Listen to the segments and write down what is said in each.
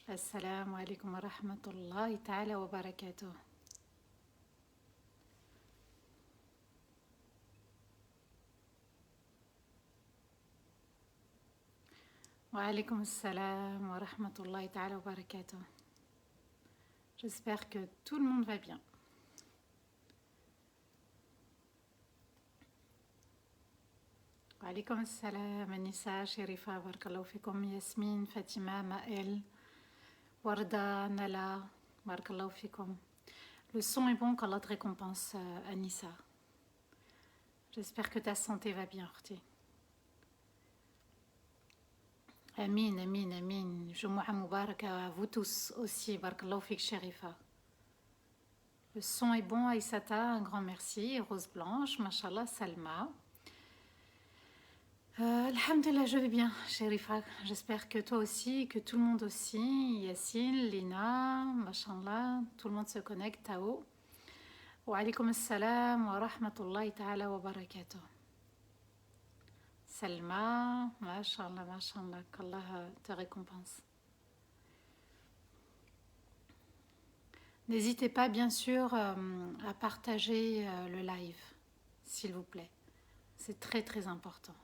السلام عليكم ورحمة الله تعالى وبركاته. وعليكم السلام ورحمة الله تعالى وبركاته. J'espère que tout le monde va bien. وعليكم السلام أنيسة شريفة بارك الله فيكم ياسمين فاطمة مائل وردة نلا بارك الله فيكم. Le son est bon, qu'Allah te récompense Anissa. J'espère que ta santé va bien Orti. Amin, amin, amin. Jumu'ah Mubaraka à vous tous aussi. Barakallahu fik Sherifa. Le son est bon, Aïsata, un grand merci. Rose Blanche, Mashallah, Salma. Alhamdulillah, je vais bien, Sherifa. J'espère que toi aussi, que tout le monde aussi. Yassine, Lina, Mashallah, tout le monde se connecte. Tao. Wa alaykoum assalam wa rahmatullahi ta'ala wa barakatuh. Salma, Mashallah, Mashallah, qu'Allah te récompense. N'hésitez pas, bien sûr, à partager le live, s'il vous plaît. C'est très, très important.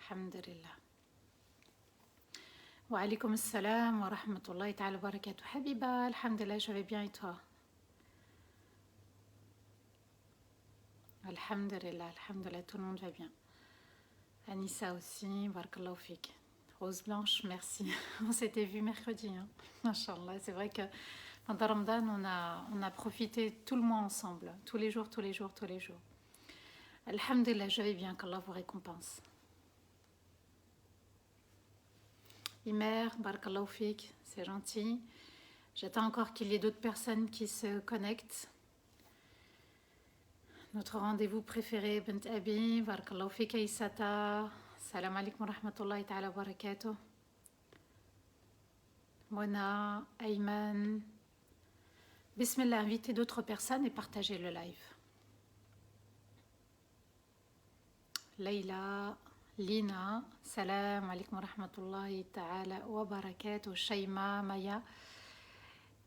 Alhamdulillah. Wa alaykoum assalam wa rahmatullahi ta'ala wa barakatuh. Habiba, alhamdulillah, je vais bien et toi? Alhamdulillah, alhamdulillah, tout le monde va bien. Anissa aussi, barakallahu fik. Rose Blanche, merci. On s'était vu mercredi, hein. Mashallah, c'est vrai que pendant Ramadan, on a profité tout le mois ensemble, tous les jours, tous les jours, tous les jours. Alhamdulillah, je vais bien, qu'Allah vous récompense. Imer, barakallahu fik, c'est gentil. J'attends encore qu'il y ait d'autres personnes qui se connectent. Notre rendez-vous préféré, Bint Abi, barakallahu fik Aïsata. Salam alaikum wa rahmatullahi ta'ala wa barakatuh. Mona, Ayman. Bismillah, invitez d'autres personnes et partagez le live. Leïla, Lina, salam alaikum wa rahmatullahi ta'ala wa barakatuh. Shaima, Maya,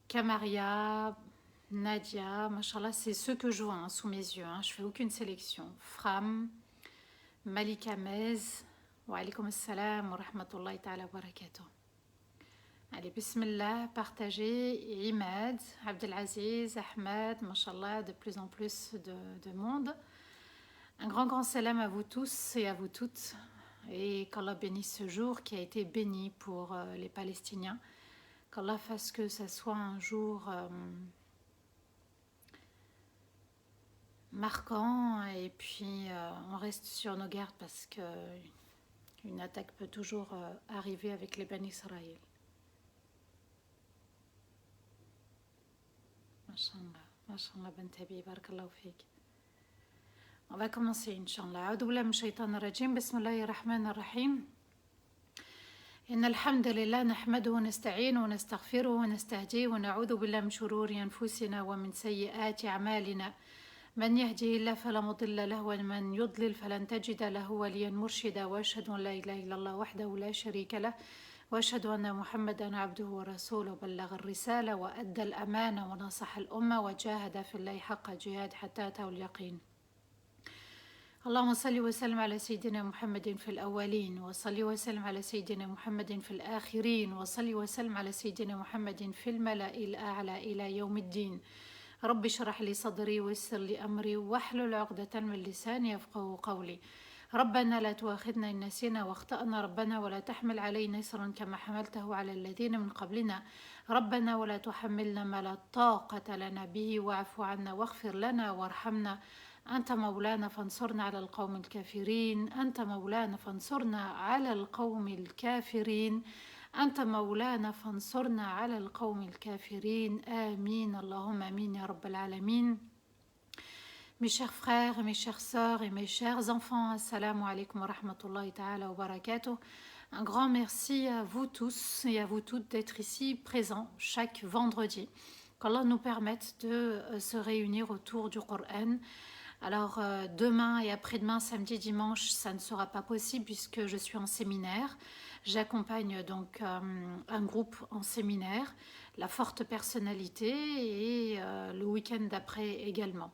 Kamaria, Nadia, mashallah, c'est ceux que je vois hein, sous mes yeux, hein, je fais aucune sélection. Fram, Malika Mez, wa alaykoum assalam wa rahmatullahi ta'ala wa barakatuh. Allez, bismillah, partagez. Imad, Abdelaziz, Ahmed, mashallah, de plus en plus de monde. Un grand salam à vous tous et à vous toutes. Et qu'Allah bénisse ce jour qui a été béni pour les Palestiniens. Qu'Allah fasse que ça soit un jour marquant et puis on reste sur nos gardes parce qu'une attaque peut toujours arriver avec les Ben Israël. Mashallah, Mashallah, Ben Tabi, barakallahu fik. On va commencer, Inch'Allah. A'udhu billahi minash shaitanir rajim. Bismillahir rahmanir rahim. إن الحمد لله نحمده ونستعينه ونستغفره ونستهديه ونعوذ بالله من شرور أنفسنا ومن سيئات أعمالنا من يهده الله فلا مضل له ومن يضلل فلن تجد له وليا مرشدا وأشهد أن لا إله إلا الله وحده لا شريك له وأشهد أن محمدا عبده ورسوله بلغ الرسالة وأدى الأمانة ونصح الأمة وجاهد في الله حق جهاد حتى أتاه اليقين. اللهم صل وسلم على سيدنا محمد في الأولين وصل وسلم على سيدنا محمد في الآخرين وصل وسلم على سيدنا محمد في الملأ الأعلى إلى يوم الدين. رب اشرح لي صدري ويسر لي أمري واحلل عقدة من لساني يفقهوا قولي. ربنا لا تؤاخذنا إن نسينا واخطأنا ربنا ولا تحمل علينا إصرا كما حملته على الذين من قبلنا ربنا ولا تحملنا ما لا طاقة لنا به واعف عنا واغفر لنا وارحمنا أنت مولانا فانصرنا على القوم الكافرين أنت مولانا فانصرنا على القوم الكافرين أنت مولانا فانصرنا على القوم الكافرين آمين اللهم آمين يا رب العالمين. Mes chers frères, mes chères sœurs et mes chers enfants, assalamu alaikum wa rahmatullahi ta'ala wa barakatuh. Un grand merci à vous tous et à vous toutes d'être ici présents chaque vendredi. Qu'Allah nous permette de se réunir autour du Coran Alors demain et après-demain, samedi, dimanche, ça ne sera pas possible puisque je suis en séminaire. J'accompagne donc un groupe en séminaire, la forte personnalité et le week-end d'après également.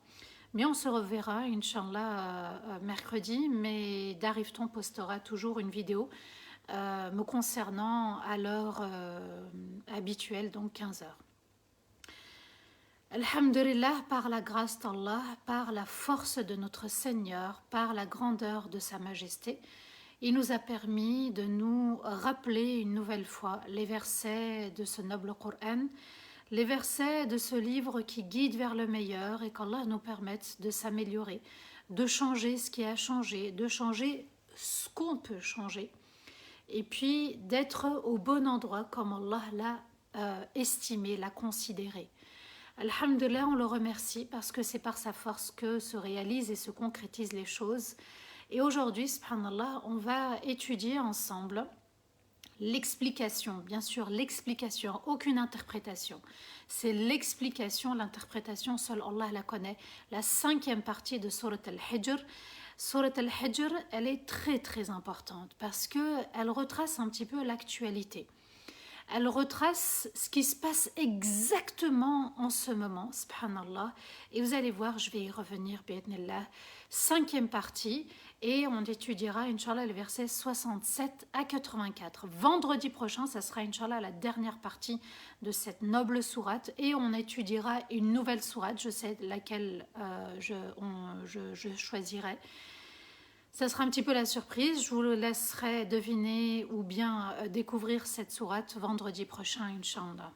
Mais on se reverra, Inch'Allah, mercredi, mais Darifton postera toujours une vidéo me concernant à l'heure habituelle, donc 15 heures. Alhamdulillah, par la grâce d'Allah, par la force de notre Seigneur, par la grandeur de sa majesté, il nous a permis de nous rappeler une nouvelle fois les versets de ce noble Coran, les versets de ce livre qui guide vers le meilleur et qu'Allah nous permette de s'améliorer, de changer ce qui a changé, de changer ce qu'on peut changer et puis d'être au bon endroit comme Allah l'a estimé, l'a considéré. Alhamdulillah, on le remercie parce que c'est par sa force que se réalisent et se concrétisent les choses. Et aujourd'hui, subhanallah, on va étudier ensemble l'explication, bien sûr l'explication, aucune interprétation. C'est l'explication, l'interprétation, seul Allah la connaît. La 5e partie de Surat Al-Hijr. Surat Al-Hijr, elle est très très importante parce qu'elle retrace un petit peu l'actualité. Elle retrace ce qui se passe exactement en ce moment, subhanallah. Et vous allez voir, je vais y revenir, bi'idhnillah. 5e partie, et on étudiera, Inch'Allah, les versets 67 à 84. Vendredi prochain, ça sera, Inch'Allah, la dernière partie de cette noble sourate, et on étudiera une nouvelle sourate, je sais laquelle je choisirai. Ça sera un petit peu la surprise, je vous laisserai deviner ou bien découvrir cette sourate vendredi prochain, Inch'Allah.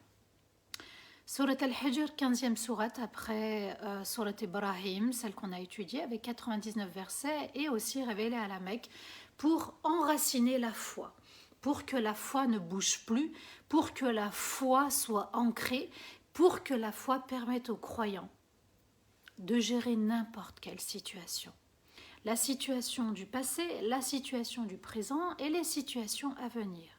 Surat Al-Hijr, 15e sourate après Surat Ibrahim, celle qu'on a étudiée avec 99 versets et aussi révélée à la Mecque pour enraciner la foi, pour que la foi ne bouge plus, pour que la foi soit ancrée, pour que la foi permette aux croyants de gérer n'importe quelle situation. La situation du passé, la situation du présent et les situations à venir.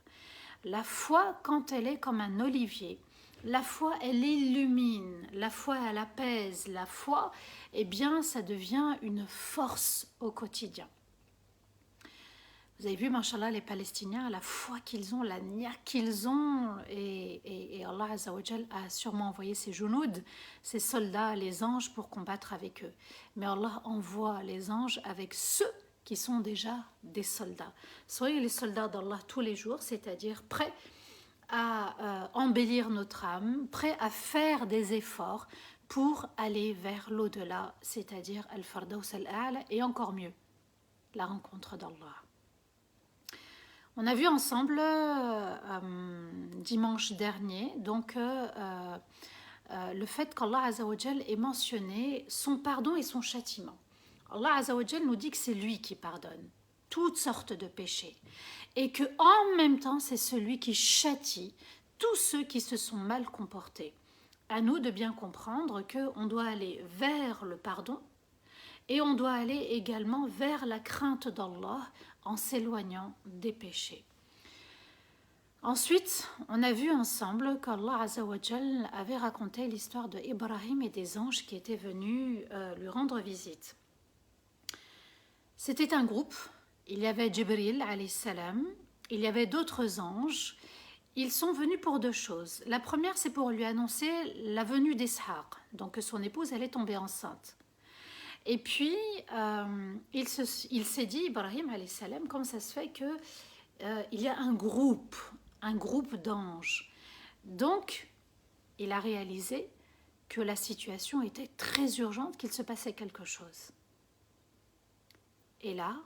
La foi, quand elle est comme un olivier, la foi, elle illumine, la foi, elle apaise, la foi, eh bien, ça devient une force au quotidien. Vous avez vu, mashallah, les Palestiniens, la foi qu'ils ont, la niaque qu'ils ont, et Allah Azza wa Jal a sûrement envoyé ses junouds, ses soldats, les anges, pour combattre avec eux. Mais Allah envoie les anges avec ceux qui sont déjà des soldats. Soyez les soldats d'Allah tous les jours, c'est-à-dire prêts à embellir notre âme, prêts à faire des efforts pour aller vers l'au-delà, c'est-à-dire Al-Fardaus Al-A'la, et encore mieux, la rencontre d'Allah. On a vu ensemble dimanche dernier donc le fait qu'Allah Azza wa Jal ait mentionné son pardon et son châtiment. Allah Azza wa Jal nous dit que c'est lui qui pardonne toutes sortes de péchés et que en même temps c'est celui qui châtie tous ceux qui se sont mal comportés. À nous de bien comprendre qu'on doit aller vers le pardon et on doit aller également vers la crainte d'Allah en s'éloignant des péchés. Ensuite, on a vu ensemble qu'Allah Azza wa Jal avait raconté l'histoire de Ibrahim et des anges qui étaient venus lui rendre visite. C'était un groupe, il y avait Jibril alayhi salam, il y avait d'autres anges. Ils sont venus pour deux choses. La première, c'est pour lui annoncer la venue d'Ishaq, donc que son épouse allait tomber enceinte. Et puis, il s'est dit, Ibrahim alayhi salam, comment ça se fait qu'il y a un groupe d'anges. Donc, il a réalisé que la situation était très urgente, qu'il se passait quelque chose. Et là,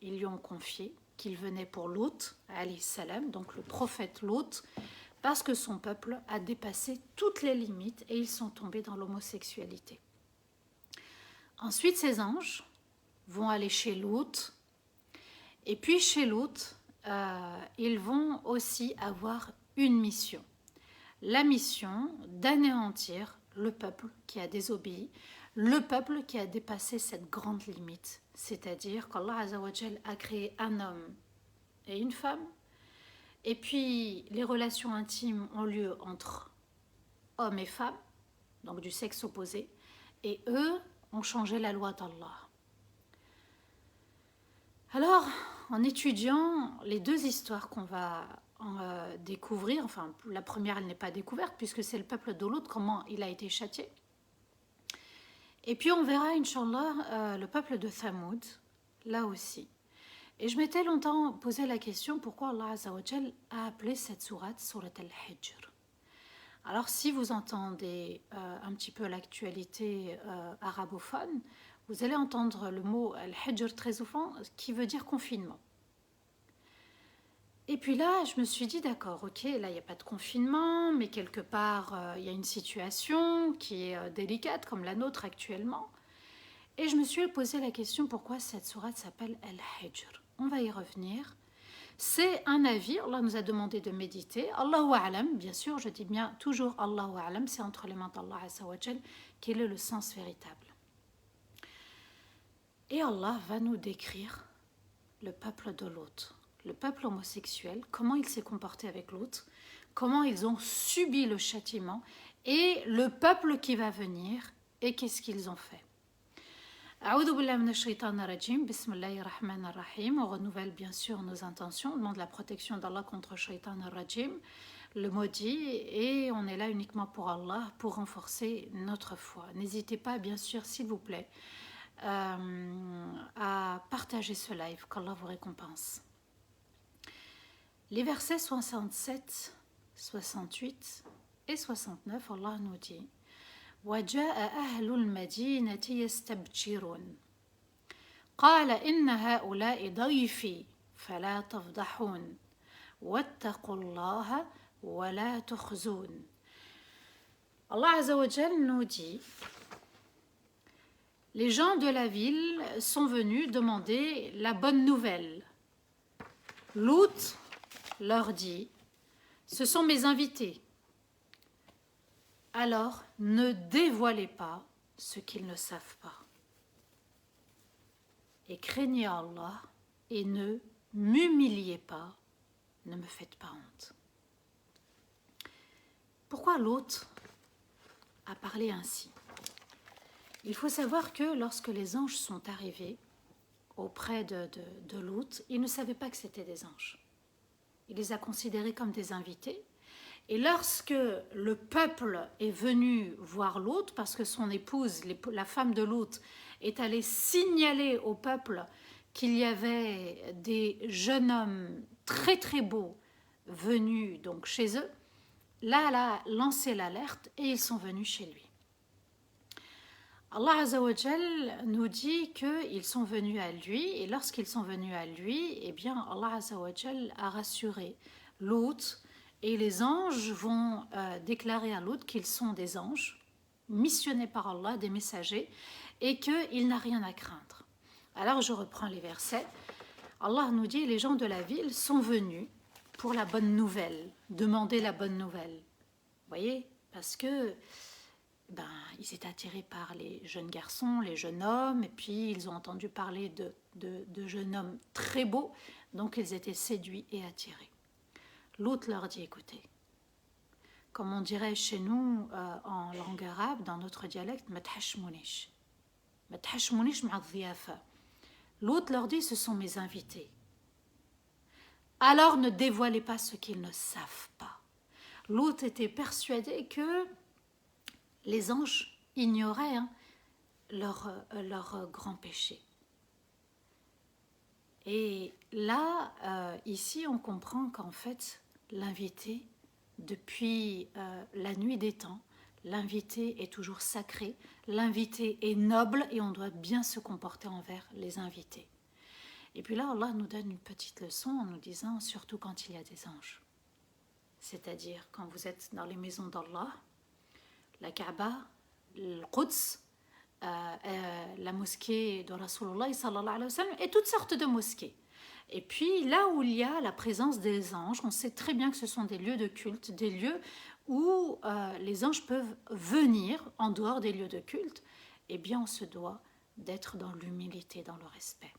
ils lui ont confié qu'il venait pour Lot, alayhi salam, donc le prophète Lot, parce que son peuple a dépassé toutes les limites et ils sont tombés dans l'homosexualité. Ensuite, ces anges vont aller chez Lot, et puis chez Lot, ils vont aussi avoir une mission. La mission d'anéantir le peuple qui a désobéi, le peuple qui a dépassé cette grande limite. C'est-à-dire qu'Allah Azza wa Jal a créé un homme et une femme, et puis les relations intimes ont lieu entre hommes et femmes, donc du sexe opposé, et eux ont changé la loi d'Allah. Alors, en étudiant les deux histoires qu'on va découvrir, enfin la première elle n'est pas découverte puisque c'est le peuple de Lot, comment il a été châtié. Et puis on verra, Inch'Allah, le peuple de Thamoud, là aussi. Et je m'étais longtemps posé la question pourquoi Allah Azza wa Jal a appelé cette sourate Surat al-Hijr. Alors si vous entendez un petit peu l'actualité arabophone, vous allez entendre le mot al-Hijr très souvent qui veut dire confinement. Et puis là, je me suis dit d'accord, ok, là il n'y a pas de confinement, mais quelque part il y a une situation qui est délicate comme la nôtre actuellement. Et je me suis posé la question pourquoi cette sourate s'appelle al-Hijr. On va y revenir. C'est un avis, Allah nous a demandé de méditer. Allahu A'lam, bien sûr, je dis bien toujours Allahu A'lam, c'est entre les mains d'Allah Azza wa Jal quel est le sens véritable. Et Allah va nous décrire le peuple de Lot, le peuple homosexuel, comment il s'est comporté avec Lot, comment ils ont subi le châtiment, et le peuple qui va venir, et qu'est-ce qu'ils ont fait. A'oudou billahi minash shaitanir rajim, bismillahir rahmanir rahim. On renouvelle bien sûr nos intentions, on demande la protection d'Allah contre shaitanir rajim, le maudit, et on est là uniquement pour Allah, pour renforcer notre foi. N'hésitez pas, bien sûr, s'il vous plaît, à partager ce live, qu'Allah vous récompense. Les versets 67, 68 et 69, Allah nous dit وجاء أهل المدينة يستبشرون قال إن هؤلاء ضيفي فلا تفضحون واتقوا الله ولا تخزون. Allah Azza wa Jal nous dit les gens de la ville sont venus demander la bonne nouvelle. Lut leur dit ce sont mes invités. Alors, ne dévoilez pas ce qu'ils ne savent pas. Et craignez Allah et ne m'humiliez pas, ne me faites pas honte. Pourquoi l'autre a parlé ainsi? Il faut savoir que lorsque les anges sont arrivés auprès de Lot, ils ne savaient pas que c'était des anges. Il les a considérés comme des invités. Et lorsque le peuple est venu voir Lot, parce que son épouse, la femme de Lot, est allée signaler au peuple qu'il y avait des jeunes hommes très très beaux venus donc chez eux, là elle a lancé l'alerte et ils sont venus chez lui. Allah Azza wa Jal nous dit qu'ils sont venus à lui, et lorsqu'ils sont venus à lui, eh bien Allah Azza wa Jal a rassuré Lot. Et les anges vont déclarer à l'autre qu'ils sont des anges, missionnés par Allah, des messagers, et qu'il n'a rien à craindre. Alors je reprends les versets. Allah nous dit, les gens de la ville sont venus pour la bonne nouvelle, demander la bonne nouvelle. Vous voyez, parce que ils étaient attirés par les jeunes garçons, les jeunes hommes, et puis ils ont entendu parler de jeunes hommes très beaux, donc ils étaient séduits et attirés. L'autre leur dit, écoutez, comme on dirait chez nous en langue arabe, dans notre dialecte, l'autre leur dit, ce sont mes invités. Alors ne dévoilez pas ce qu'ils ne savent pas. L'autre était persuadé que les anges ignoraient leur grand péché. Et là, ici, on comprend qu'en fait, l'invité, depuis la nuit des temps, l'invité est toujours sacré, l'invité est noble et on doit bien se comporter envers les invités. Et puis là, Allah nous donne une petite leçon en nous disant, surtout quand il y a des anges. C'est-à-dire, quand vous êtes dans les maisons d'Allah, la Kaaba, le Quds, la mosquée de Rasulullah sallallahu alayhi wa sallam, et toutes sortes de mosquées. Et puis là où il y a la présence des anges, on sait très bien que ce sont des lieux de culte, des lieux où les anges peuvent venir en dehors des lieux de culte. Eh bien, on se doit d'être dans l'humilité, dans le respect.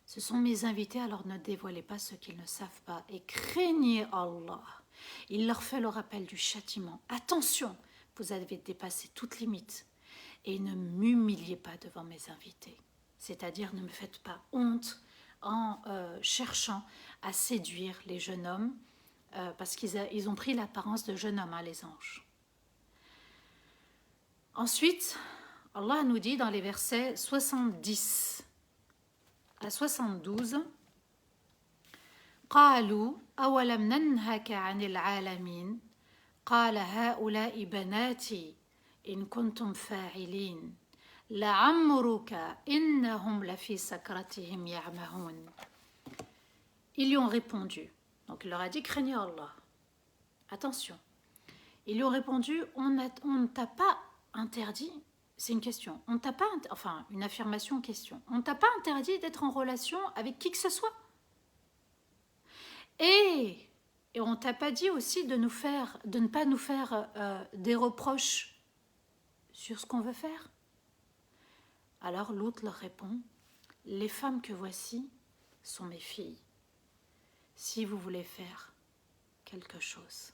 Ce sont mes invités, alors ne dévoilez pas ce qu'ils ne savent pas et craignez Allah. Il leur fait le rappel du châtiment. Attention, vous avez dépassé toute limite. et ne m'humiliez pas devant mes invités. C'est-à-dire, ne me faites pas honte en cherchant à séduire les jeunes hommes, parce qu'ils ont pris l'apparence de jeunes hommes, hein, les anges. Ensuite, Allah nous dit dans les versets 70 à 72, قالوا أولم ننهك عن العالمين قال هؤلاء بناتي إن كنتم فاعلين لعمرك إنهم لفي سكرتهم يعمهون. Ils lui ont répondu, donc il leur a dit craignez Allah. Attention, ils lui ont répondu on ne t'a pas interdit, c'est une question, on t'a pas, enfin une affirmation question, on ne t'a pas interdit d'être en relation avec qui que ce soit. Et on ne t'a pas dit aussi de ne pas nous faire des reproches sur ce qu'on veut faire. Alors l'autre leur répond, les femmes que voici sont mes filles. Si vous voulez faire quelque chose.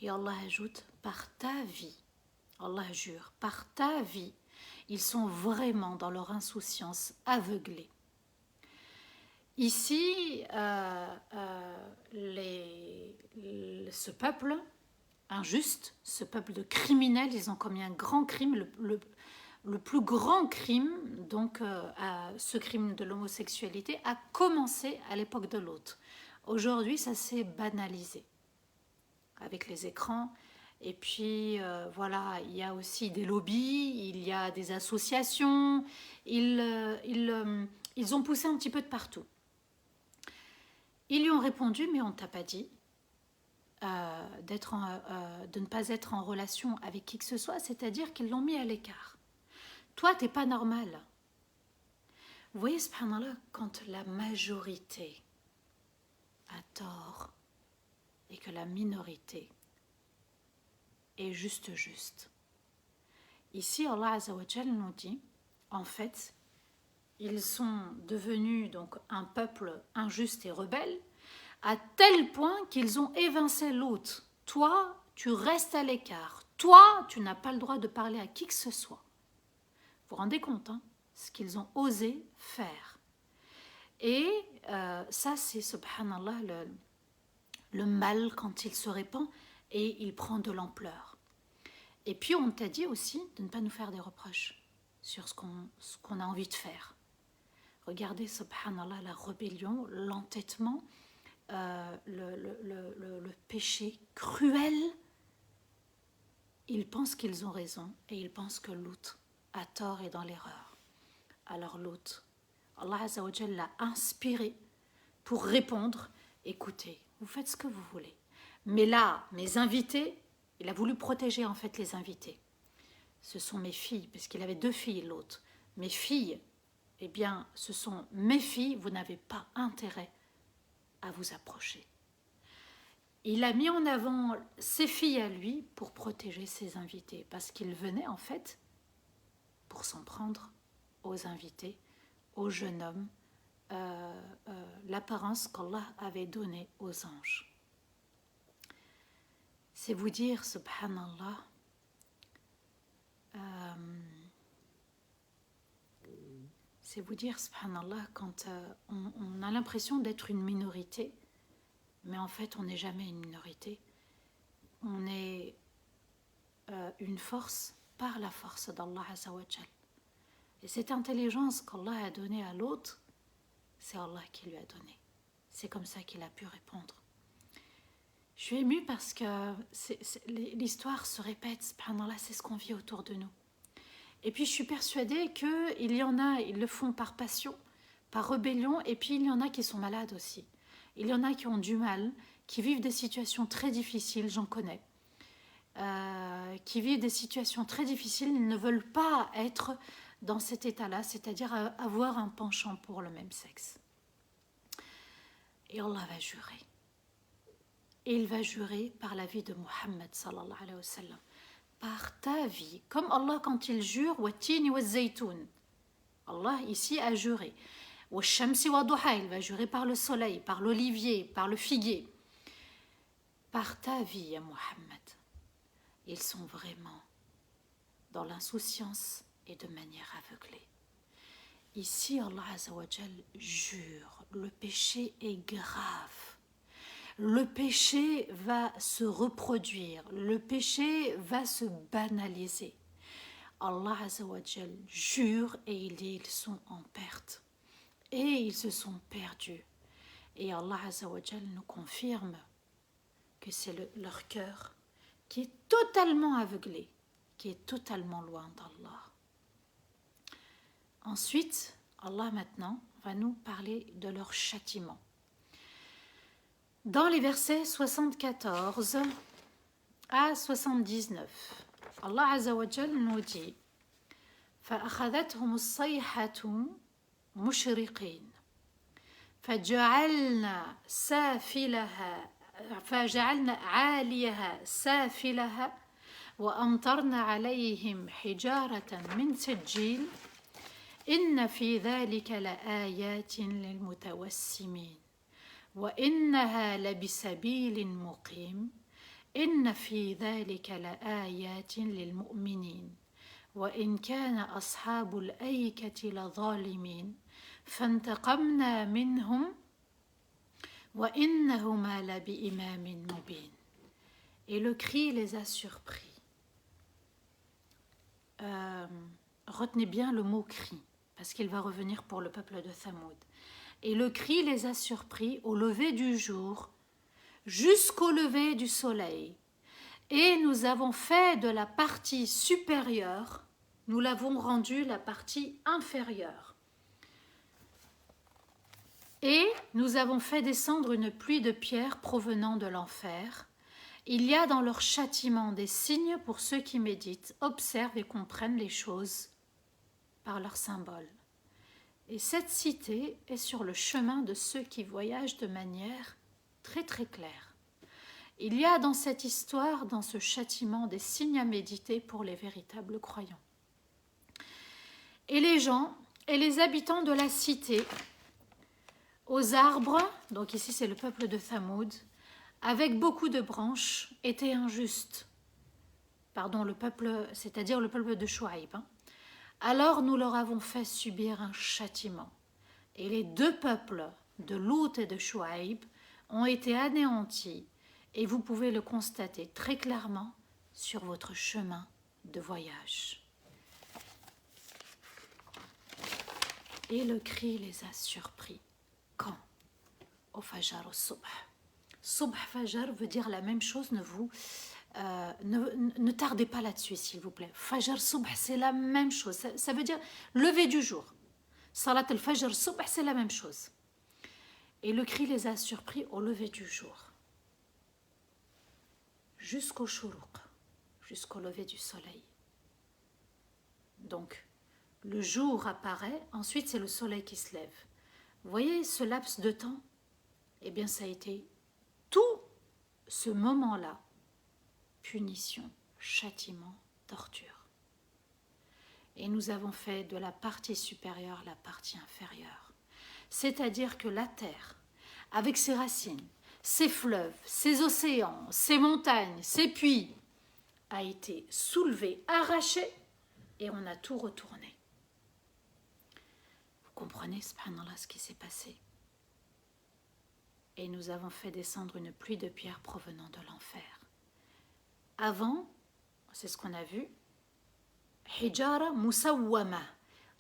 Et Allah ajoute, par ta vie, Allah jure, par ta vie, ils sont vraiment dans leur insouciance aveuglés. Ici, ce peuple injuste, ce peuple de criminels, ils ont commis un grand crime, le plus grand crime, donc ce crime de l'homosexualité, a commencé à l'époque de Lot. Aujourd'hui, ça s'est banalisé avec les écrans. Et puis, voilà, il y a aussi des lobbies, il y a des associations, ils ont poussé un petit peu de partout. Ils lui ont répondu, mais on ne t'a pas dit de ne pas être en relation avec qui que ce soit, c'est-à-dire qu'ils l'ont mis à l'écart. Toi, tu n'es pas normal. Vous voyez, subhanallah, quand la majorité a tort et que la minorité est juste. Ici, Allah Azza wa Jal nous dit, en fait, ils sont devenus donc un peuple injuste et rebelle, à tel point qu'ils ont évincé l'autre. Toi, tu restes à l'écart. Toi, tu n'as pas le droit de parler à qui que ce soit. Vous vous rendez compte, hein, ce qu'ils ont osé faire. Et ça, c'est, subhanallah, le mal quand il se répand et il prend de l'ampleur. Et puis, on t'a dit aussi de ne pas nous faire des reproches sur ce qu'on a envie de faire. Regardez, subhanallah, la rébellion, l'entêtement, le péché cruel. Ils pensent qu'ils ont raison et ils pensent que l'autre a tort et dans l'erreur. Alors l'autre, Allah Azza wa Jalla l'a inspiré pour répondre, écoutez, vous faites ce que vous voulez. Mais là, mes invités, il a voulu protéger en fait les invités. Ce sont mes filles, parce qu'il avait 2 filles l'autre. Mes filles, eh bien, ce sont mes filles, vous n'avez pas intérêt à vous approcher. Il a mis en avant ses filles à lui pour protéger ses invités, parce qu'il venait en fait pour s'en prendre aux invités, aux jeunes hommes, l'apparence qu'Allah avait donnée aux anges. C'est vous dire, subhanallah, c'est vous dire, subhanallah, quand on a l'impression d'être une minorité, mais en fait on n'est jamais une minorité. On est une force par la force d'Allah Azza wa Jal. Et cette intelligence qu'Allah a donnée à l'autre, c'est Allah qui lui a donné. C'est comme ça qu'il a pu répondre. Je suis émue parce que l'histoire se répète, subhanallah, c'est ce qu'on vit autour de nous. Et puis je suis persuadée qu'il y en a, ils le font par passion, par rébellion, et puis il y en a qui sont malades aussi. Il y en a qui ont du mal, qui vivent des situations très difficiles, j'en connais, qui vivent des situations très difficiles, ils ne veulent pas être dans cet état-là, c'est-à-dire avoir un penchant pour le même sexe. Et Allah va jurer. Et il va jurer par la vie de Muhammad sallallahu alayhi wa sallam. Par ta vie, comme Allah quand il jure, Wattini wa zaytoun. Allah ici a juré. Wa shamsi wa duha, il va jurer par le soleil, par l'olivier, par le figuier. Par ta vie, ya Muhammad, ils sont vraiment dans l'insouciance et de manière aveuglée. Ici, Allah Azza wa Jal jure, le péché est grave. Le péché va se reproduire, le péché va se banaliser. Allah Azza wa Jal jure et il dit ils sont en perte. Et ils se sont perdus. Et Allah Azza wa Jal nous confirme que c'est leur cœur qui est totalement aveuglé, qui est totalement loin d'Allah. Ensuite, Allah maintenant va nous parler de leur châtiment. Dans les versets 74 à 79, Allah Azza wa Jal nous dit فَأَخَذَتْهُمُ الصَّيْحَةُ مُشْرِقِينَ فَجَعَلْنَا عَالِيَهَا سَافِلَهَا وَأَمْطَرْنَا عَلَيْهِمْ حِجَارَةً مِنْ سِجِّيلٍ إِنَّ فِي ذَلِكَ لَآيَاتٍ لِلْمُتَوَسِّمِينَ وَإِنَّهَا لَبِسَبِيلٍ مُقِيمٍ إِنَّ فِي ذَلِكَ لَآيَاتٍ لِلْمُؤْمِنِينَ وَإِنْ كَانَ أَصْحَابُ الْأَيْكَةِ لَظَالِمِينَ فَانْتَقَمْنَا مِنْهُمْ وَإِنَّهُمَا لَبِإِمَامٍ مُبِينٍ. Et le cri les a surpris. Retenez bien le mot cri, parce qu'il va revenir pour le peuple de Thamoud. Et le cri les a surpris au lever du jour jusqu'au lever du soleil. Et nous avons fait de la partie supérieure, nous l'avons rendue la partie inférieure. Et nous avons fait descendre une pluie de pierres provenant de l'enfer. Il y a dans leur châtiment des signes pour ceux qui méditent, observent et comprennent les choses par leurs symboles. Et cette cité est sur le chemin de ceux qui voyagent de manière très très claire. Il y a dans cette histoire, dans ce châtiment, des signes à méditer pour les véritables croyants. Et les gens et les habitants de la cité, aux arbres, donc ici c'est le peuple de Thamoud, avec beaucoup de branches, étaient injustes. Pardon, le peuple, c'est-à-dire le peuple de Chouaïb. Alors nous leur avons fait subir un châtiment. Et les deux peuples de Lout et de Chouaïb ont été anéantis. Et vous pouvez le constater très clairement sur votre chemin de voyage. Et le cri les a surpris. Quand? Au Fajr, au Subh. Subh Fajr veut dire la même chose, ne tardez pas là-dessus s'il vous plaît. Fajr, Subh, c'est la même chose, ça veut dire lever du jour. Salat al-Fajr, Subh, c'est la même chose. Et le cri les a surpris au lever du jour. Jusqu'au shuruq, jusqu'au lever du soleil. Donc, le jour apparaît, ensuite c'est le soleil qui se lève. Vous voyez ce laps de temps? Eh bien, ça a été tout ce moment-là, punition, châtiment, torture. Et nous avons fait de la partie supérieure la partie inférieure. C'est-à-dire que la terre, avec ses racines, ses fleuves, ses océans, ses montagnes, ses puits, a été soulevée, arrachée, et on a tout retourné. Vous comprenez, subhanallah, ce qui s'est passé? Et nous avons fait descendre une pluie de pierres provenant de l'enfer. Avant, c'est ce qu'on a vu, Hijara Musawwama.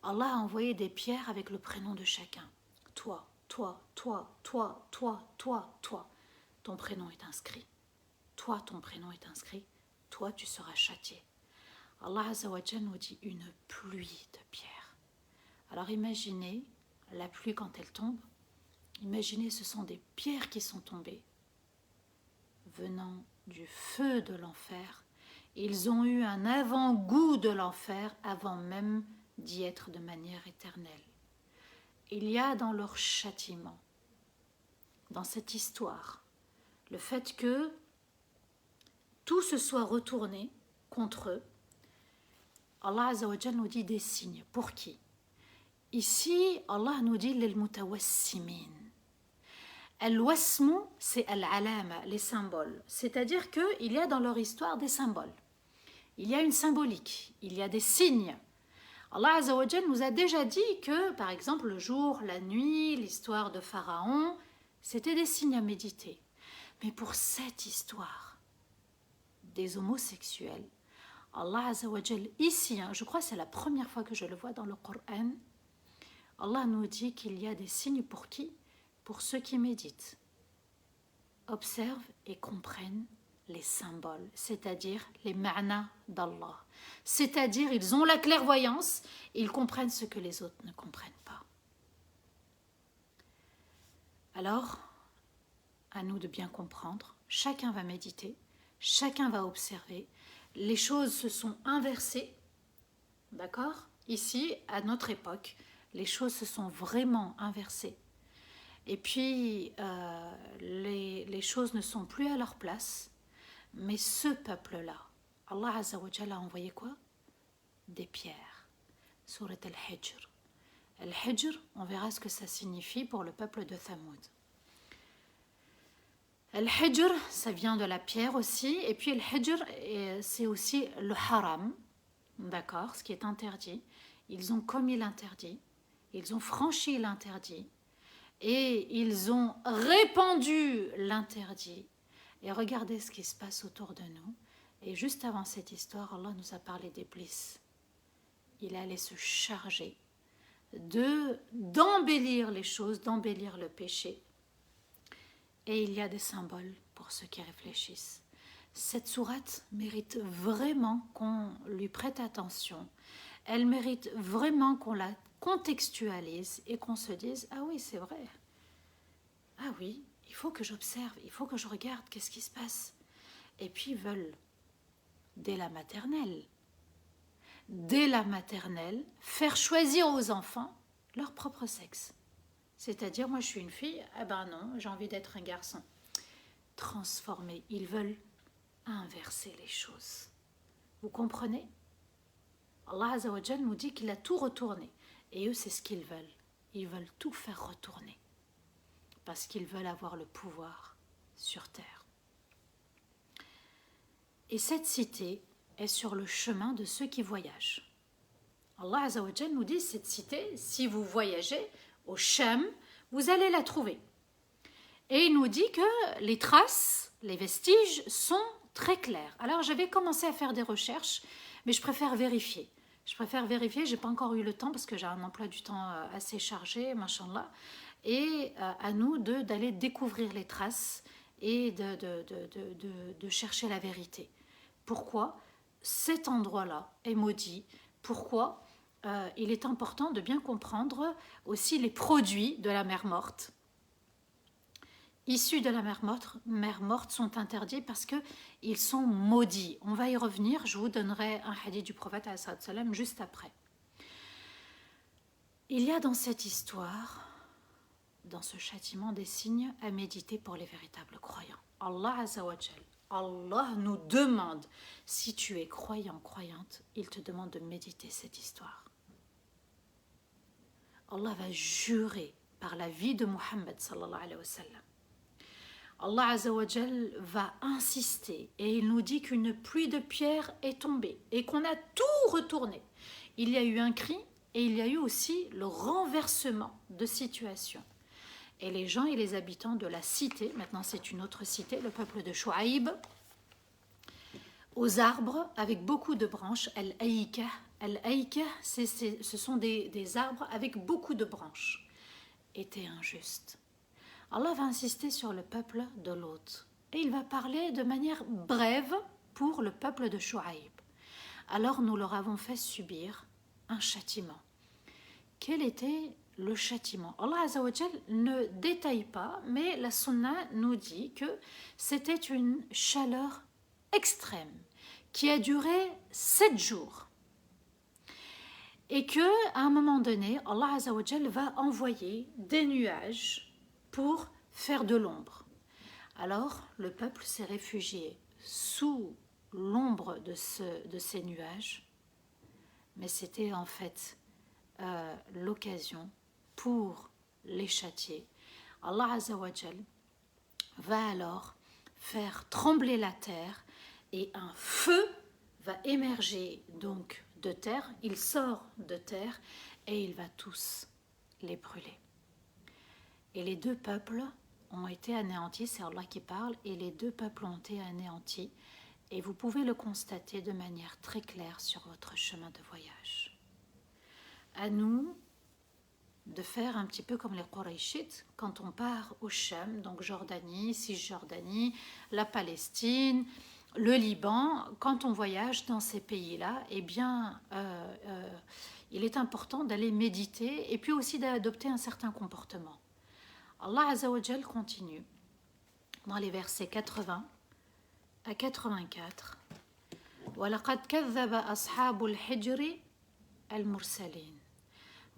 Allah a envoyé des pierres avec le prénom de chacun. Toi, toi, toi, toi, toi, toi, toi. Ton prénom est inscrit. Toi, ton prénom est inscrit. Toi, tu seras châtié. Allah Azza wa Jalla nous dit une pluie de pierres. Alors imaginez la pluie quand elle tombe. Imaginez, ce sont des pierres qui sont tombées, venant du feu de l'enfer. Ils ont eu un avant-goût de l'enfer avant même d'y être de manière éternelle. Il y a dans leur châtiment, dans cette histoire, le fait que tout se soit retourné contre eux. Allah Azza wa Jalla nous dit des signes. Pour qui? Ici, Allah nous dit lil mutawassimin. Al-wasmu, c'est al-alama, les symboles. C'est-à-dire qu'il y a dans leur histoire des symboles. il y a une symbolique, il y a des signes. Allah Azza wa Jal nous a déjà dit que, par exemple, le jour, la nuit, l'histoire de Pharaon, c'était des signes à méditer. Mais pour cette histoire des homosexuels, Allah Azza wa Jal, ici, je crois que c'est la première fois que je le vois dans le Coran, Allah nous dit qu'il y a des signes pour qui? Pour ceux qui méditent, observent et comprennent les symboles, c'est-à-dire les ma'na d'Allah. C'est-à-dire, ils ont la clairvoyance, ils comprennent ce que les autres ne comprennent pas. Alors, à nous de bien comprendre, chacun va méditer, chacun va observer, les choses se sont inversées, d'accord? Ici, à notre époque, les choses se sont vraiment inversées. Et puis, les choses ne sont plus à leur place. Mais ce peuple-là, Allah Azza wa Jalla a envoyé quoi? Des pierres. Surat Al-Hijr. Al-Hijr, on verra ce que ça signifie pour le peuple de Thamoud. Al-Hijr, ça vient de la pierre aussi. Et puis Al-Hijr, c'est aussi le haram, d'accord, ce qui est interdit. Ils ont commis l'interdit, ils ont franchi l'interdit et ils ont répandu l'interdit. Et regardez ce qui se passe autour de nous. Et juste avant cette histoire, Allah nous a parlé d'Iblis. Il allait se charger d'embellir les choses, d'embellir le péché. Et il y a des symboles pour ceux qui réfléchissent. Cette sourate mérite vraiment qu'on lui prête attention. Elle mérite vraiment qu'on la contextualise et qu'on se dise « Ah oui, c'est vrai. Ah oui, il faut que j'observe, il faut que je regarde qu'est-ce qui se passe. » Et puis ils veulent, dès la maternelle, faire choisir aux enfants leur propre sexe. C'est-à-dire, moi je suis une fille, ah ben non, j'ai envie d'être un garçon. Transformer, ils veulent inverser les choses. Vous comprenez? Allah Azza wa Jal nous dit qu'il a tout retourné. Et eux, c'est ce qu'ils veulent. Ils veulent tout faire retourner. Parce qu'ils veulent avoir le pouvoir sur terre. Et cette cité est sur le chemin de ceux qui voyagent. Allah Azza wa Jal nous dit, cette cité, si vous voyagez au Sham, vous allez la trouver. Et il nous dit que les traces, les vestiges sont très clairs. Alors j'avais commencé à faire des recherches, mais je préfère vérifier. Je n'ai pas encore eu le temps parce que j'ai un emploi du temps assez chargé, machallah. Et à nous d'aller découvrir les traces et de chercher la vérité. Pourquoi cet endroit-là est maudit? Pourquoi il est important de bien comprendre aussi les produits de la mer morte. Issus de la mer morte sont interdits parce qu'ils sont maudits. On va y revenir, je vous donnerai un hadith du prophète sallam juste après. Il y a dans cette histoire, dans ce châtiment, des signes à méditer pour les véritables croyants. Allah Azza wa Jal, Allah nous demande, si tu es croyant, croyante, il te demande de méditer cette histoire. Allah va jurer par la vie de Muhammad sallallahu alayhi wa sallam. Allah Azza wa Jal va insister et il nous dit qu'une pluie de pierres est tombée et qu'on a tout retourné. Il y a eu un cri et il y a eu aussi le renversement de situation. Et les gens et les habitants de la cité, maintenant c'est une autre cité, le peuple de Chouaïb, aux arbres avec beaucoup de branches, Al-Aïka. Al-Aïka, ce sont des arbres avec beaucoup de branches, étaient injustes. Allah va insister sur le peuple de Lot. Et il va parler de manière brève pour le peuple de Chouaïb. Alors nous leur avons fait subir un châtiment. Quel était le châtiment? Allah Azza wa Jal ne détaille pas, mais la sunna nous dit que c'était une chaleur extrême qui a duré 7 jours. Et qu'à un moment donné, Allah Azza wa Jal va envoyer des nuages pour faire de l'ombre. Alors, le peuple s'est réfugié sous l'ombre de ces nuages, mais c'était en fait l'occasion pour les châtier. Allah Azza wa Jal va alors faire trembler la terre et un feu va émerger donc de terre, il sort de terre et il va tous les brûler. Et les deux peuples ont été anéantis, c'est Allah qui parle, et les deux peuples ont été anéantis. Et vous pouvez le constater de manière très claire sur votre chemin de voyage. À nous de faire un petit peu comme les Qurayshites quand on part au Cham, donc Jordanie, Cisjordanie, la Palestine, le Liban. Quand on voyage dans ces pays-là, eh bien, il est important d'aller méditer et puis aussi d'adopter un certain comportement. Allah Azza wa Jal continue dans les versets 80 à 84. وَلَقَدْ كَذَّبَ أَصْحَابُ الْحِجْرِ الْمُرْسَلِينَ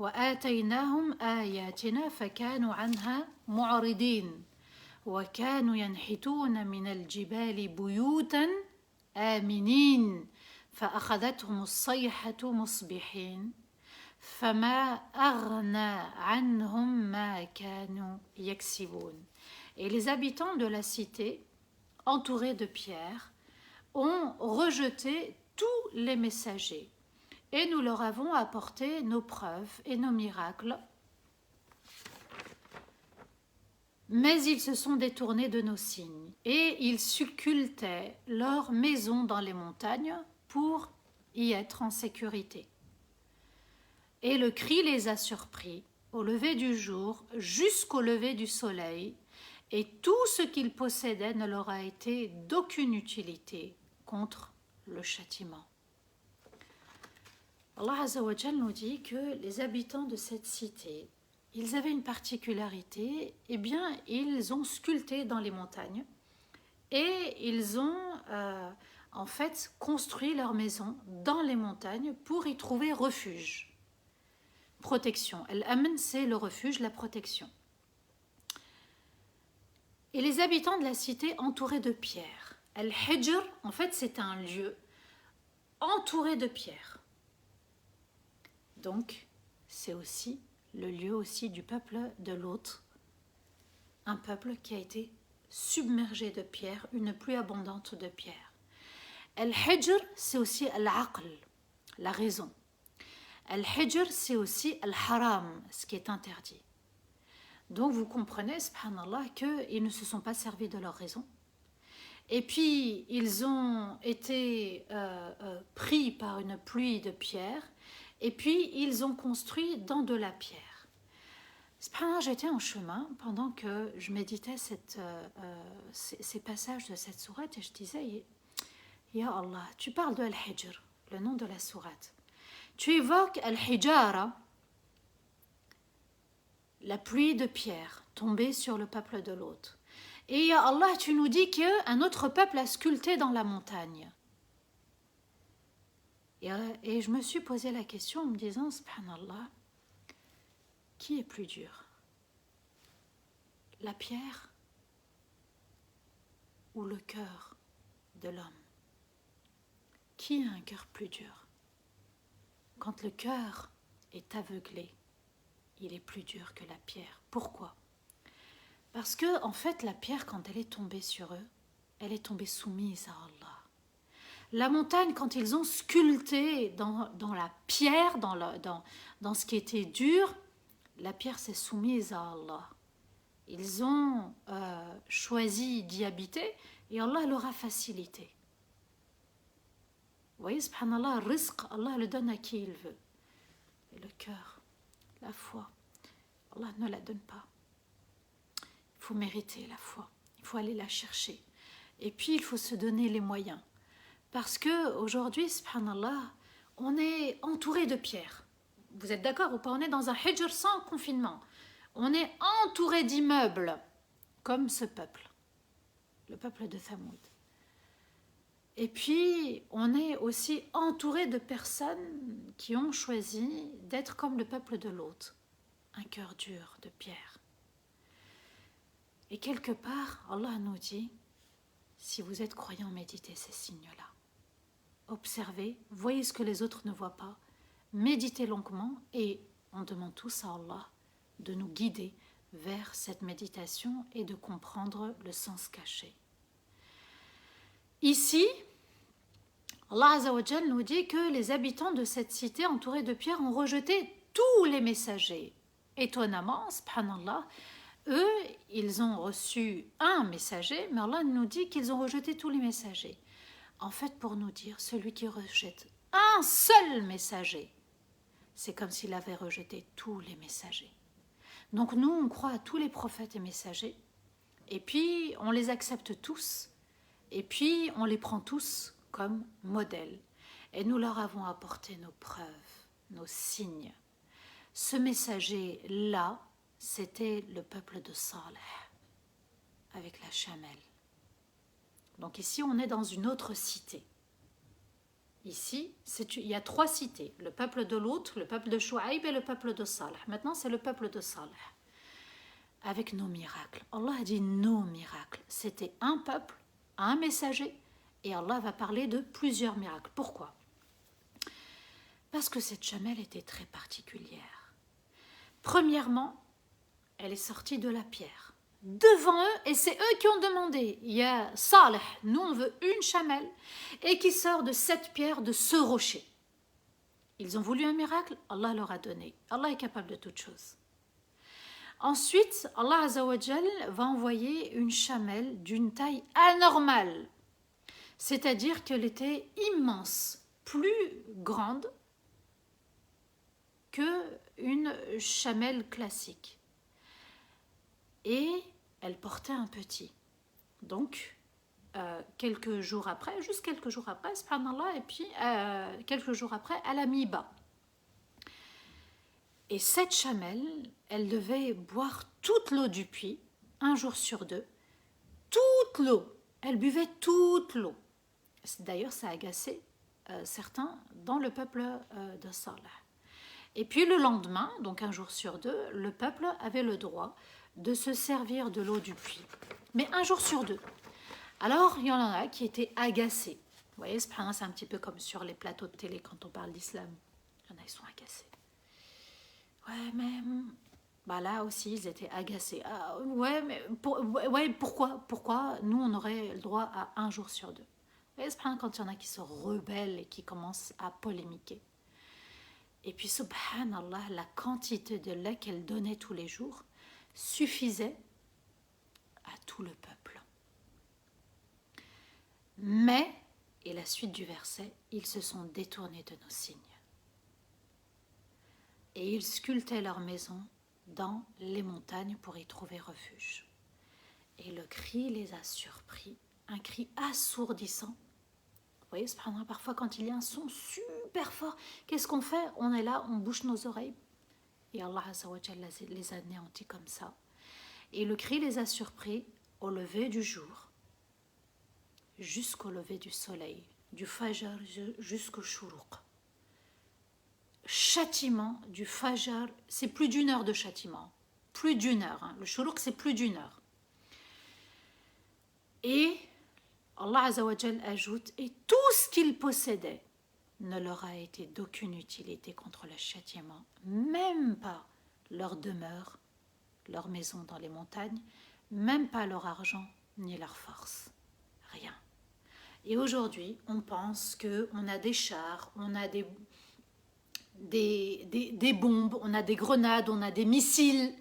وآتيناهم آياتنا فكانوا عنها معرضين وكانوا ينحتون من الجبال بيوتا آمنين فأخذتهم الصيحة مصبحين فما أغنى عنهم ما كانوا يكسبون. Et les habitants de la cité, entourés de pierres, ont rejeté tous les messagers. Et nous leur avons apporté nos preuves et nos miracles. Mais ils se sont détournés de nos signes. Et ils sculptaient leurs maisons dans les montagnes pour y être en sécurité. Et le cri les a surpris au lever du jour jusqu'au lever du soleil. Et tout ce qu'ils possédaient ne leur a été d'aucune utilité contre le châtiment. Allah Azza wa Jal nous dit que les habitants de cette cité, ils avaient une particularité, eh bien, ils ont sculpté dans les montagnes et ils ont en fait construit leur maison dans les montagnes pour y trouver refuge, protection. Al-Amn, c'est le refuge, la protection. Et les habitants de la cité entourés de pierres. Al-Hijr, en fait, c'est un lieu entouré de pierres. Donc, c'est aussi le lieu aussi du peuple de l'autre, un peuple qui a été submergé de pierres, une pluie abondante de pierres. Al-Hijr, c'est aussi al-Aql, la raison. Al-Hijr, c'est aussi al-Haram, ce qui est interdit. Donc, vous comprenez, subhanallah, qu'ils ne se sont pas servis de leur raison. Et puis, ils ont été pris par une pluie de pierres. Et puis, ils ont construit dans de la pierre. Subhanallah, j'étais en chemin pendant que je méditais ces passages de cette sourate et je disais, Ya Allah, tu parles de Al-Hijr, le nom de la sourate. Tu évoques Al-Hijara, la pluie de pierre tombée sur le peuple de l'autre. Et Ya Allah, tu nous dis qu'un autre peuple a sculpté dans la montagne. Et je me suis posé la question en me disant, subhanallah, qui est plus dur? La pierre ou le cœur de l'homme? Qui a un cœur plus dur? Quand le cœur est aveuglé, il est plus dur que la pierre. Pourquoi? Parce que, en fait, la pierre, quand elle est tombée sur eux, elle est tombée soumise à Allah. La montagne, quand ils ont sculpté dans la pierre, dans ce qui était dur, la pierre s'est soumise à Allah. Ils ont choisi d'y habiter et Allah leur a facilité. Vous voyez, subhanallah, le rizq, Allah le donne à qui il veut. Et le cœur, la foi, Allah ne la donne pas. Il faut mériter la foi, il faut aller la chercher. Et puis, il faut se donner les moyens. Parce qu'aujourd'hui, subhanallah, on est entouré de pierres. Vous êtes d'accord ou pas? On est dans un hijr sans confinement. On est entouré d'immeubles, comme ce peuple, le peuple de Thamoud. Et puis, on est aussi entouré de personnes qui ont choisi d'être comme le peuple de l'autre, un cœur dur de pierre. Et quelque part, Allah nous dit, si vous êtes croyants, méditez ces signes-là. Observez, voyez ce que les autres ne voient pas, méditez longuement et on demande tous à Allah de nous guider vers cette méditation et de comprendre le sens caché. Ici, Allah Azza wa Jal nous dit que les habitants de cette cité entourée de pierres ont rejeté tous les messagers. Étonnamment, subhanallah, eux, ils ont reçu un messager, mais Allah nous dit qu'ils ont rejeté tous les messagers. En fait, pour nous dire, celui qui rejette un seul messager, c'est comme s'il avait rejeté tous les messagers. Donc nous, on croit à tous les prophètes et messagers, et puis on les accepte tous, et puis on les prend tous comme modèles. Et nous leur avons apporté nos preuves, nos signes. Ce messager-là, c'était le peuple de Saleh, avec la chamelle. Donc ici, on est dans une autre cité. Ici, il y a 3 cités, le peuple de Lot, le peuple de Chouaïb et le peuple de Saleh. Maintenant, c'est le peuple de Saleh. Avec nos miracles. Allah a dit nos miracles. C'était un peuple, un messager, et Allah va parler de plusieurs miracles. Pourquoi? Parce que cette chamelle était très particulière. Premièrement, elle est sortie de la pierre. Devant eux, et c'est eux qui ont demandé, il y a Saleh, nous on veut une chamelle, et qui sort de cette pierre, de ce rocher. Ils ont voulu un miracle, Allah leur a donné. Allah est capable de toutes choses. Ensuite, Allah Azza wa Jal va envoyer une chamelle d'une taille anormale, c'est-à-dire qu'elle était immense, plus grande qu'une chamelle classique. Et elle portait un petit. Donc, quelques jours après, subhanallah, et puis quelques jours après, elle a mis bas. Et cette chamelle, elle devait boire toute l'eau du puits, un jour sur 2. Toute l'eau. Elle buvait toute l'eau. D'ailleurs, ça a agacé certains dans le peuple de Saleh. Et puis le lendemain, donc un jour sur 2, le peuple avait le droit de se servir de l'eau du puits. Mais un jour sur 2. Alors, il y en a qui étaient agacés. Vous voyez, c'est un petit peu comme sur les plateaux de télé quand on parle d'islam. Il y en a, ils sont agacés. Ouais, mais... Bah là aussi, ils étaient agacés. Ah, ouais, mais pourquoi nous, on aurait le droit à un jour sur 2? Vous voyez, c'est quand il y en a qui se rebellent et qui commencent à polémiquer. Et puis, subhanallah, la quantité de lait qu'elle donnait tous les jours suffisait à tout le peuple. Mais, et la suite du verset, ils se sont détournés de nos signes. Et ils sculptaient leur maison dans les montagnes pour y trouver refuge. Et le cri les a surpris, un cri assourdissant. Vous voyez, parfois quand il y a un son super fort, qu'est-ce qu'on fait? On est là, on bouche nos oreilles. Et Allah Azza wa Jalla les a anéantis comme ça. Et le cri les a surpris au lever du jour, jusqu'au lever du soleil, du fajr jusqu'au shuruq. Châtiment du fajr, c'est plus d'1 heure de châtiment. Plus d'1 heure. Hein. Le shuruq, c'est plus d'1 heure. Et Allah Azza wa Jal ajoute, et tout ce qu'ils possédaient ne leur a été d'aucune utilité contre le châtiment, même pas leur demeure, leur maison dans les montagnes, même pas leur argent ni leur force. Rien. Et aujourd'hui, on pense qu'on a des chars, on a des bombes, on a des grenades, on a des missiles.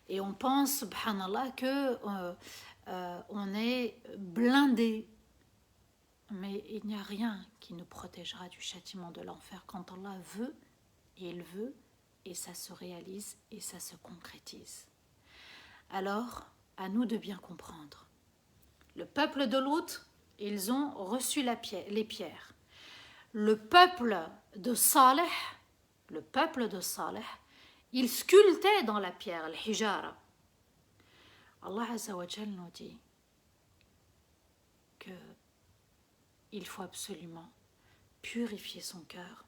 Et on pense, subhanallah, qu'on est blindé. Mais il n'y a rien qui nous protégera du châtiment de l'enfer quand Allah veut, et il veut, et ça se réalise, et ça se concrétise. Alors, à nous de bien comprendre. Le peuple de Lot, ils ont reçu les pierres. Le peuple de Saleh, il sculptait dans la pierre, le hijara. Allah Azza wa Jal nous dit qu'il faut absolument purifier son cœur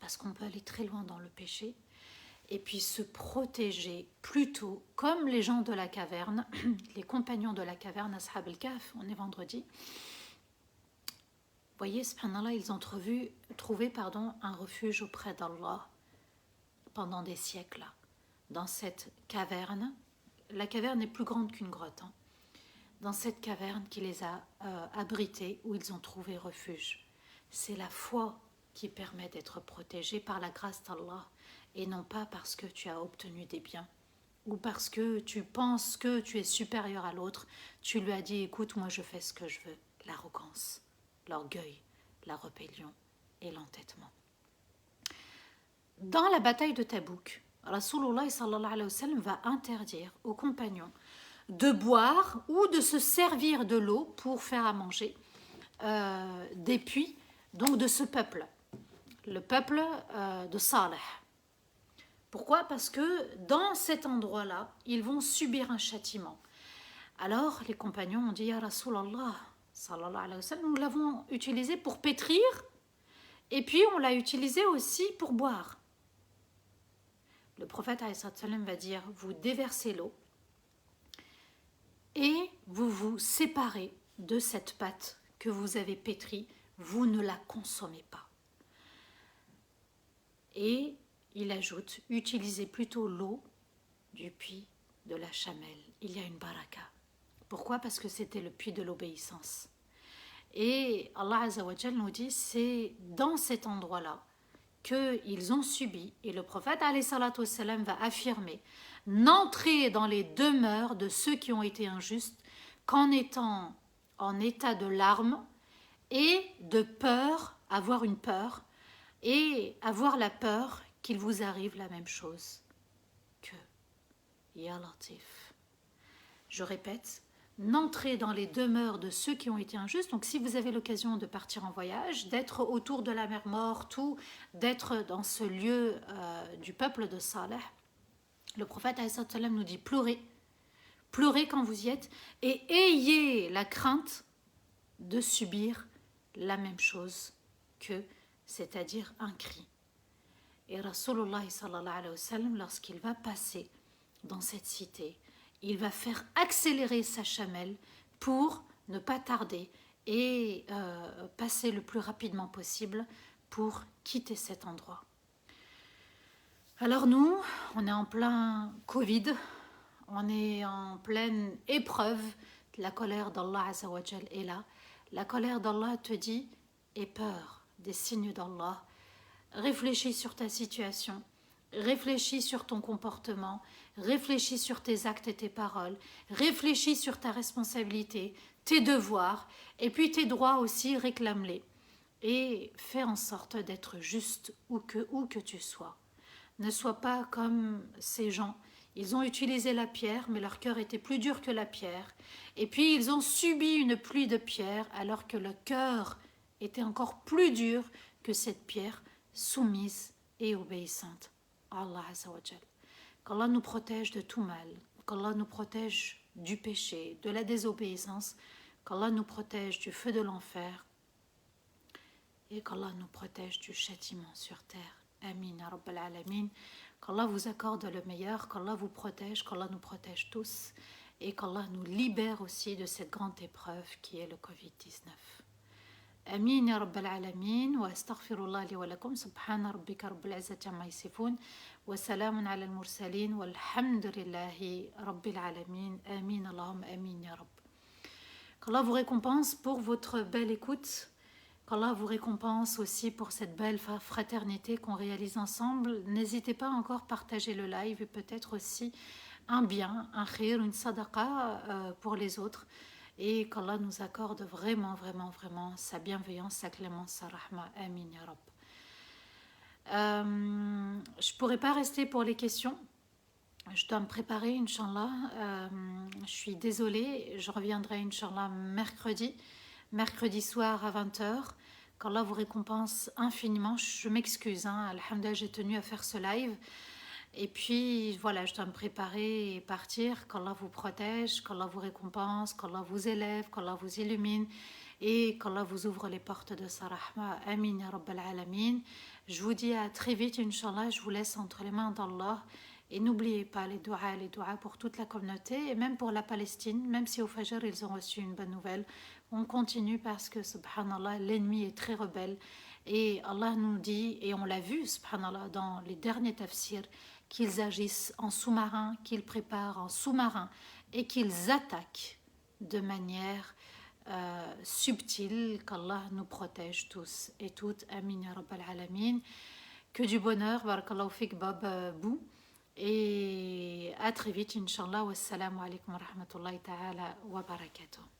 parce qu'on peut aller très loin dans le péché et puis se protéger plutôt comme les gens de la caverne, les compagnons de la caverne, Ashab al-Kahf, on est vendredi. Vous voyez, subhanallah, ils ont trouvé un refuge auprès d'Allah pendant des siècles. Dans cette caverne, la caverne est plus grande qu'une grotte. Hein. Dans cette caverne qui les a abrités, où ils ont trouvé refuge. c'est la foi qui permet d'être protégé par la grâce d'Allah et non pas parce que tu as obtenu des biens ou parce que tu penses que tu es supérieur à l'autre. Tu lui as dit, écoute, moi je fais ce que je veux. L'arrogance, l'orgueil, la rébellion et l'entêtement. Dans la bataille de Tabouk, Rasulullah sallallahu alayhi wa sallam va interdire aux compagnons de boire ou de se servir de l'eau pour faire à manger des puits donc de ce peuple, le peuple de Saleh. Pourquoi? Parce que dans cet endroit-là, ils vont subir un châtiment. Alors les compagnons ont dit, Ya Rasulallah, sallallahu alayhi wa sallam, nous l'avons utilisé pour pétrir et puis on l'a utilisé aussi pour boire. Le prophète alayhi sallam va dire, vous déversez l'eau et vous vous séparez de cette pâte que vous avez pétrie, vous ne la consommez pas. Et il ajoute, utilisez plutôt l'eau du puits de la Chamelle. Il y a une baraka. Pourquoi? Parce que c'était le puits de l'obéissance. Et Allah Azza wa Jal nous dit, c'est dans cet endroit-là qu'ils ont subi, et le prophète alayhi salatu wassalam va affirmer, n'entrez dans les demeures de ceux qui ont été injustes qu'en étant en état de larmes et de peur, avoir une peur, et avoir la peur qu'il vous arrive la même chose que Ya Latif. Je répète, n'entrez dans les demeures de ceux qui ont été injustes. Donc si vous avez l'occasion de partir en voyage, d'être autour de la mer Morte ou d'être dans ce lieu du peuple de Saleh, le prophète alayhi sallam nous dit pleurez, pleurez quand vous y êtes et ayez la crainte de subir la même chose que, c'est-à-dire un cri. Et Rasulullah sallallahu alayhi wa sallam, lorsqu'il va passer dans cette cité, il va faire accélérer sa chamelle pour ne pas tarder et passer le plus rapidement possible pour quitter cet endroit. Alors nous, on est en plein Covid, on est en pleine épreuve, la colère d'Allah Azza wa Jal est là. La colère d'Allah te dit, aie peur des signes d'Allah, réfléchis sur ta situation, réfléchis sur ton comportement, réfléchis sur tes actes et tes paroles, réfléchis sur ta responsabilité, tes devoirs, et puis tes droits aussi, réclame-les. Et fais en sorte d'être juste où que tu sois. Ne sois pas comme ces gens. Ils ont utilisé la pierre, mais leur cœur était plus dur que la pierre. Et puis ils ont subi une pluie de pierres, alors que le cœur était encore plus dur que cette pierre, soumise et obéissante à Allah Azza wa Jal. Qu'Allah nous protège de tout mal, qu'Allah nous protège du péché, de la désobéissance, qu'Allah nous protège du feu de l'enfer et qu'Allah nous protège du châtiment sur terre. Amin, ya Rabbal Alamin. Qu'Allah vous accorde le meilleur, qu'Allah vous protège, qu'Allah nous protège tous et qu'Allah nous libère aussi de cette grande épreuve qui est le Covid-19. آمين يا رب العالمين وأستغفر الله لي ولكم سبحان ربك رب العزة عما يصفون وسلام على المرسلين والحمد لله رب العالمين آمين اللهم آمين يا رب. Qu'Allah vous récompense pour votre belle écoute, qu'Allah vous récompense aussi pour cette belle fraternité qu'on réalise ensemble. N'hésitez pas à encore partager le live et peut-être aussi un bien, un khir, une sadaqa pour les autres. Et qu'Allah nous accorde vraiment, vraiment, vraiment sa bienveillance, sa clémence, sa rahma. Amin ya Rabb. Je ne pourrais pas rester pour les questions. Je dois me préparer, Inch'Allah. Je suis désolée. Je reviendrai, Inch'Allah, mercredi soir à 20h. Qu'Allah vous récompense infiniment. Je m'excuse. Alhamdulillah, j'ai tenu à faire ce live. Et puis voilà, je dois me préparer et partir. Qu'Allah vous protège, qu'Allah vous récompense, qu'Allah vous élève, qu'Allah vous illumine et qu'Allah vous ouvre les portes de sa rahma. Amin ya Rabbal Alamin. Je vous dis à très vite, Inch'Allah. Je vous laisse entre les mains d'Allah. Et n'oubliez pas les doigts pour toute la communauté et même pour la Palestine, même si au Fajr ils ont reçu une bonne nouvelle. On continue parce que, subhanallah, l'ennemi est très rebelle. Et Allah nous dit, et on l'a vu, subhanallah, dans les derniers tafsirs, qu'ils agissent en sous-marin, qu'ils préparent en sous-marin et qu'ils attaquent de manière subtil. Qu'Allah nous protège tous et toutes. Amin ya Rabbal Alamin. Que du bonheur. Barakallahu fik Bab Bou. Et à très vite, Inch'Allah. Wassalamu alaikum wa rahmatullahi ta'ala wa barakatuh.